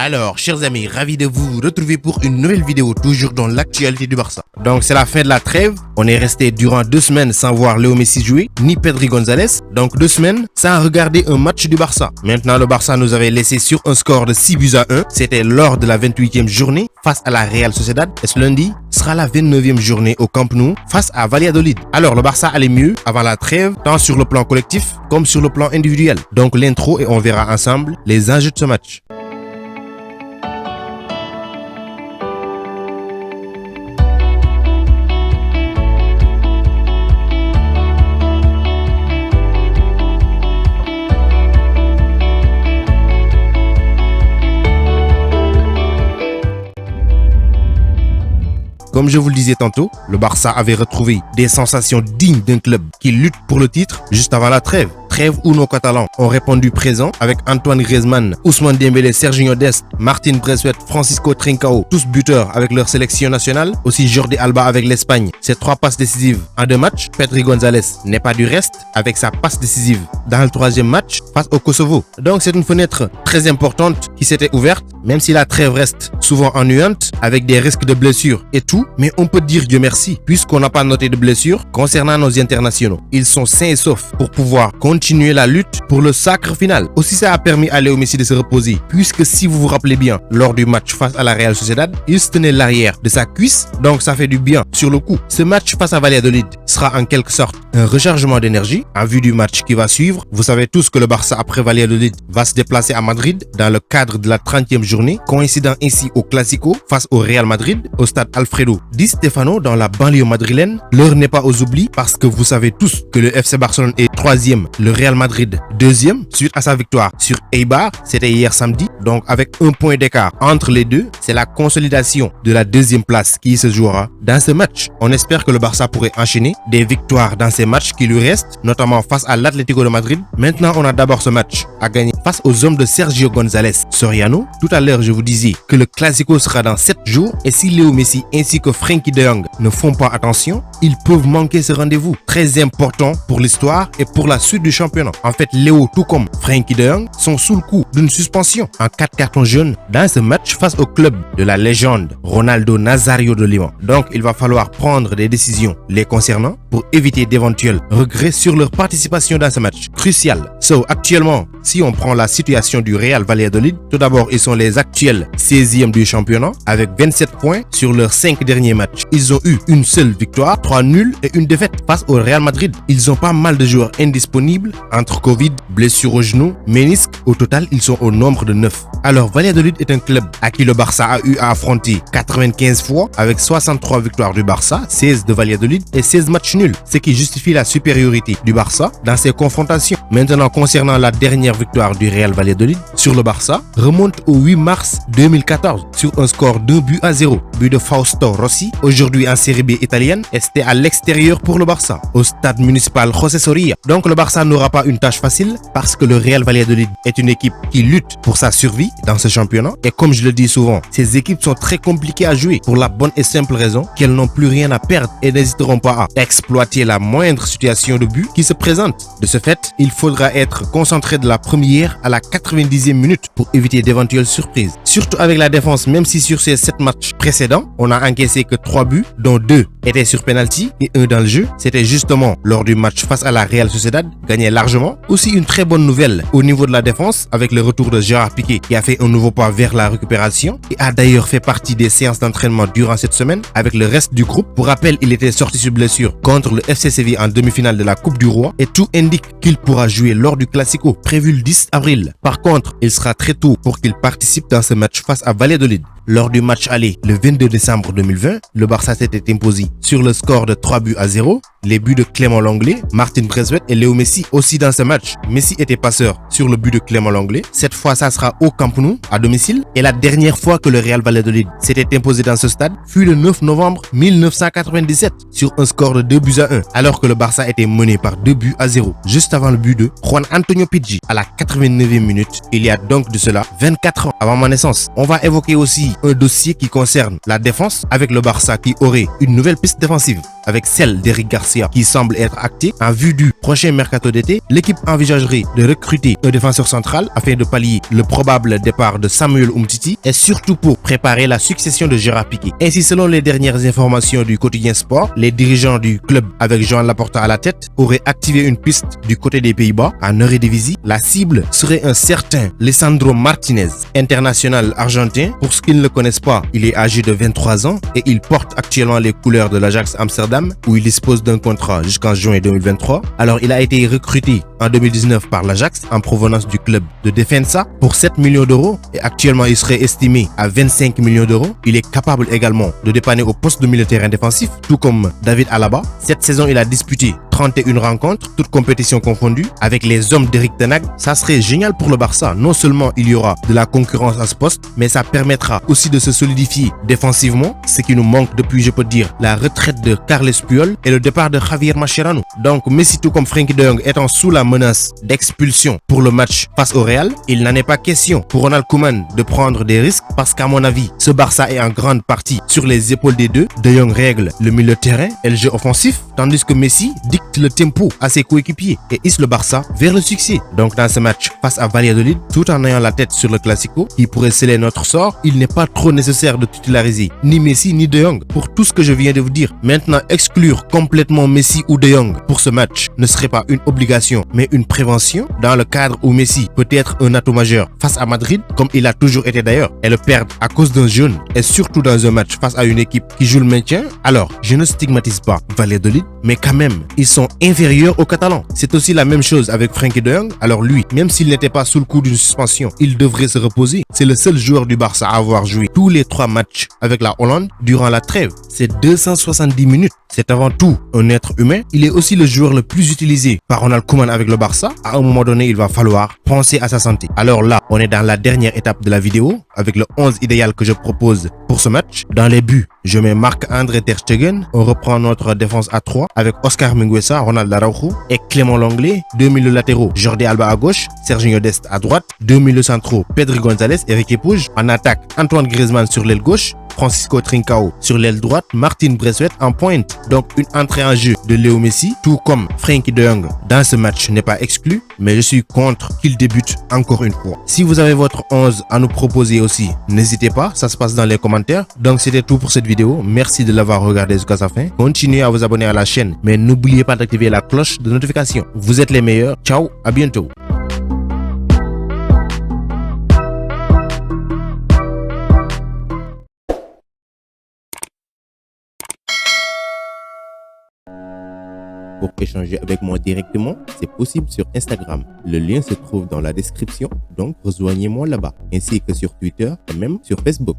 Alors, chers amis, ravi de vous retrouver pour une nouvelle vidéo, toujours dans l'actualité du Barça. Donc, c'est la fin de la trêve. On est resté durant 2 semaines sans voir Léo Messi jouer, ni Pedri González. Donc, 2 semaines sans regarder un match du Barça. Maintenant, le Barça nous avait laissé sur un score de 6-1. C'était lors de la 28e journée face à la Real Sociedad. Et ce lundi sera la 29e journée au Camp Nou face à Valladolid. Alors, le Barça allait mieux avant la trêve, tant sur le plan collectif comme sur le plan individuel. Donc, l'intro et on verra ensemble les enjeux de ce match. Comme je vous le disais tantôt, le Barça avait retrouvé des sensations dignes d'un club qui lutte pour le titre juste avant la trêve. Trêve où nos Catalans ont répondu présent avec Antoine Griezmann, Ousmane Dembélé, Serginho Dest, Martin Braithwaite, Francisco Trincao, tous buteurs avec leur sélection nationale, aussi Jordi Alba avec l'Espagne. Ces 3 passes décisives en 2 matchs. Pedri González n'est pas du reste avec sa passe décisive dans le 3e match face au Kosovo. Donc c'est une fenêtre très importante qui s'était ouverte, même si la trêve reste souvent ennuyante avec des risques de blessures et tout, mais on peut dire Dieu merci puisqu'on n'a pas noté de blessures concernant nos internationaux. Ils sont sains et saufs pour pouvoir continuer la lutte pour le sacre final. Aussi, ça a permis à Léo Messi de se reposer, puisque si vous vous rappelez bien, lors du match face à la Real Sociedad, il se tenait l'arrière de sa cuisse, donc ça fait du bien sur le coup. Ce match face à Valladolid sera en quelque sorte un rechargement d'énergie en vue du match qui va suivre. Vous savez tous que le Barça après Valladolid va se déplacer à Madrid dans le cadre de la 30e journée, coïncidant ainsi au Classico face au Real Madrid au stade Alfredo Di Stéfano dans la banlieue madrilène. L'heure n'est pas aux oublis parce que vous savez tous que le FC Barcelone est 3e, le Real Madrid 2e suite à sa victoire sur Eibar, c'était hier samedi. Donc avec 1 point d'écart entre les deux, c'est la consolidation de la 2e place qui se jouera dans ce match. On espère que le Barça pourrait enchaîner des victoires dans ces matchs qui lui restent, notamment face à l'Atlético de Madrid. Maintenant, on a d'abord ce match à gagner face aux hommes de Sergio González Soriano. Tout à l'heure, je vous disais que le Classico sera dans 7 jours et si Léo Messi ainsi que Frenkie de Jong ne font pas attention, ils peuvent manquer ce rendez-vous très important pour l'histoire et pour la suite du championnat. En fait, Léo, tout comme Frenkie de Jong, sont sous le coup d'une suspension en 4 cartons jaunes dans ce match face au club de la légende Ronaldo Nazario de Lima. Donc, il va falloir prendre des décisions les concernant pour éviter d'éventuels regrets sur leur participation dans ce match crucial. Actuellement, si on prend la situation du Real Valladolid, tout d'abord, ils sont les actuels 16e du championnat avec 27 points sur leurs 5 derniers matchs. Ils ont eu une seule victoire, 3 nuls et une défaite face au Real Madrid. Ils ont pas mal de joueurs indisponibles entre Covid, blessures au genou, ménisque. Au total, ils sont au nombre de 9. Alors, Valladolid est un club à qui le Barça a eu à affronter 95 fois avec 63 victoires du Barça, 16 de Valladolid et 16 matchs nuls, ce qui justifie la supériorité du Barça dans ces confrontations. Maintenant, concernant la dernière victoire du Real Valladolid sur le Barça, remonte au 8 mars 2014 sur un score 2-0, but de Fausto Rossi, aujourd'hui en Série B italienne, et c'était à l'extérieur pour le Barça, au stade municipal José Soria. Donc le Barça n'aura pas une tâche facile parce que le Real Valladolid est une équipe qui lutte pour sa survie dans ce championnat et comme je le dis souvent, ces équipes sont très compliquées à jouer pour la bonne et simple raison qu'elles n'ont plus rien à perdre et n'hésiteront pas à exploiter la moindre situation de but qui se présente. De ce fait, il faudra être concentré de la première à la 90e minute pour éviter d'éventuelles surprises. Surtout avec la défense, même si sur ces 7 matchs précédents, on a encaissé que 3 buts, dont 2 étaient sur penalty et 1 dans le jeu. C'était justement lors du match face à la Real Sociedad, gagné largement. Aussi une très bonne nouvelle au niveau de la défense avec le retour de Gérard Piqué qui a fait un nouveau pas vers la récupération et a d'ailleurs fait partie des séances d'entraînement durant cette semaine avec le reste du groupe. Pour rappel, il était sorti sur blessure contre le FC Séville en demi-finale de la Coupe du Roi et tout indique qu'il pourra jouer lors du Classico prévu le 10 avril. Par contre, il sera très tôt pour qu'il participe dans ce match face à Valladolid. Lors du match aller le 22 décembre 2020, le Barça s'était imposé sur le score de 3-0. Les buts de Clément Lenglet, Martin Braithwaite et Léo Messi aussi dans ce match. Messi était passeur sur le but de Clément Lenglet. Cette fois, ça sera au Camp Nou, à domicile. Et la dernière fois que le Real Valladolid s'était imposé dans ce stade fut le 9 novembre 1997 sur un score de 2-1, alors que le Barça était mené par 2-0, juste avant le but de Juan Antonio Pizzi à la 89e minute. Il y a donc de cela 24 ans avant ma naissance. On va évoquer aussi un dossier qui concerne la défense avec le Barça qui aurait une nouvelle piste défensive. avec celle d'Eric Garcia qui semble être actée, en vue du prochain mercato d'été, l'équipe envisagerait de recruter un défenseur central afin de pallier le probable départ de Samuel Umtiti et surtout pour préparer la succession de Gérard Piqué. Ainsi, selon les dernières informations du quotidien Sport, les dirigeants du club avec Joan Laporta à la tête auraient activé une piste du côté des Pays-Bas. En Eredivisie, la cible serait un certain Lisandro Martinez, international argentin. Pour ceux qui ne le connaissent pas, il est âgé de 23 ans et il porte actuellement les couleurs de l'Ajax Amsterdam où il dispose d'un contrat jusqu'en juin 2023. Alors, il a été recruté en 2019 par l'Ajax en provenance du club de Defensa pour 7 millions d'euros et actuellement il serait estimé à 25 millions d'euros. Il est capable également de dépanner au poste de milieu de terrain défensif, tout comme David Alaba. Cette saison, il a disputé 31 rencontres, toutes compétitions confondues, avec les hommes d'Eric Ten Hag. Ça serait génial pour le Barça. Non seulement il y aura de la concurrence à ce poste, mais ça permettra aussi de se solidifier défensivement, ce qui nous manque depuis, je peux dire, la retraite de Carles Puyol et le départ de Javier Mascherano. Donc Messi, tout comme Frenkie de Jong, étant sous la menace d'expulsion pour le match face au Real, il n'en est pas question pour Ronald Koeman de prendre des risques parce qu'à mon avis, ce Barça est en grande partie sur les épaules des deux. De Jong règle le milieu de terrain et le jeu offensif, tandis que Messi dicte le tempo à ses coéquipiers et hisse le Barça vers le succès. Donc dans ce match face à Valladolid, tout en ayant la tête sur le Classico qui pourrait sceller notre sort, il n'est pas trop nécessaire de titulariser ni Messi ni De Jong pour tout ce que je viens de vous dire. Maintenant, exclure complètement Messi ou De Jong pour ce match ne serait pas une obligation mais une prévention dans le cadre où Messi peut être un atout majeur face à Madrid comme il a toujours été d'ailleurs et le perdre à cause d'un jeune et surtout dans un match face à une équipe qui joue le maintien. Alors, je ne stigmatise pas Valladolid, mais quand même, ils sont inférieurs aux Catalans. C'est aussi la même chose avec Frenkie de Jong. Alors lui, même s'il n'était pas sous le coup d'une suspension, il devrait se reposer. C'est le seul joueur du Barça à avoir joué tous les 3 matchs avec la Hollande durant la trêve. C'est 270 minutes. C'est avant tout un être humain. Il est aussi le joueur le plus utilisé par Ronald Koeman avec le Barça. À un moment donné, il va falloir penser à sa santé. Alors là, on est dans la dernière étape de la vidéo avec le 11 idéal que je propose pour ce match. Dans les buts, je mets Marc-André Ter Stegen. On reprend notre défense à 3 avec Oscar Mingueza, Ronald Araujo et Clément Lenglet. 2 milieux latéraux, Jordi Alba à gauche, Serginho Dest à droite. 2 milieux centraux, Pedri González et Riqui Puig. En attaque, Antoine Griezmann sur l'aile gauche, Francisco Trincao sur l'aile droite, Martin Braithwaite en pointe. Donc une entrée en jeu de Léo Messi, tout comme Frenkie de Jong dans ce match n'est pas exclu, mais je suis contre qu'il débute encore une fois. Si vous avez votre 11 à nous proposer aussi, n'hésitez pas, ça se passe dans les commentaires. Donc c'était tout pour cette vidéo, merci de l'avoir regardé jusqu'à sa fin. Continuez à vous abonner à la chaîne, mais n'oubliez pas d'activer la cloche de notification. Vous êtes les meilleurs, ciao, à bientôt. Pour échanger avec moi directement, c'est possible sur Instagram. Le lien se trouve dans la description, donc rejoignez-moi là-bas, ainsi que sur Twitter et même sur Facebook.